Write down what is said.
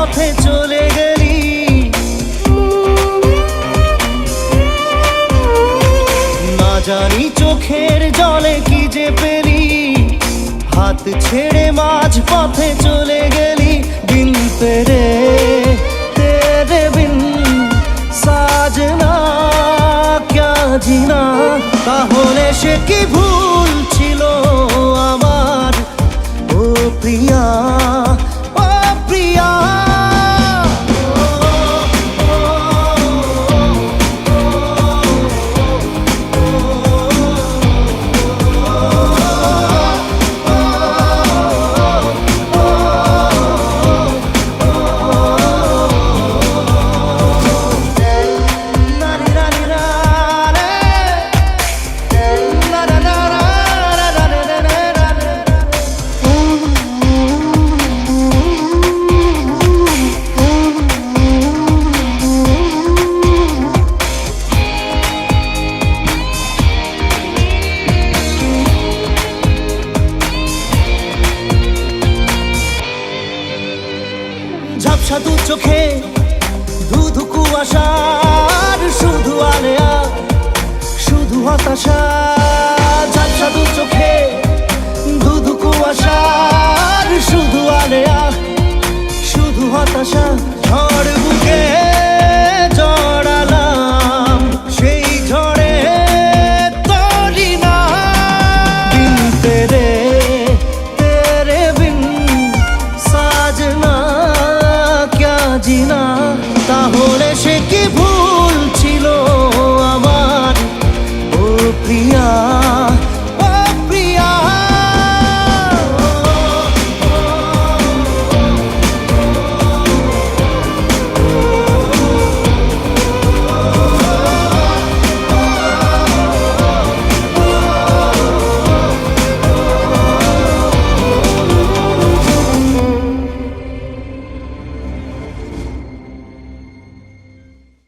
পথে চলে গেলি। না জানি চোখের জলে কি যে পেলি, হাত ছেড়ে মাঝ পথে চলে গেলি। দিন তেরে তেরে বিন সাজনা ক্যা জিনা। তাহলে সে কি ভুল ছিল আমার, ও প্রিয়া ও প্রিয়া। ঝাপসা দু চোখে ধুধু কুয়াশার শুধু আলেয়া, শুধু হতাশা।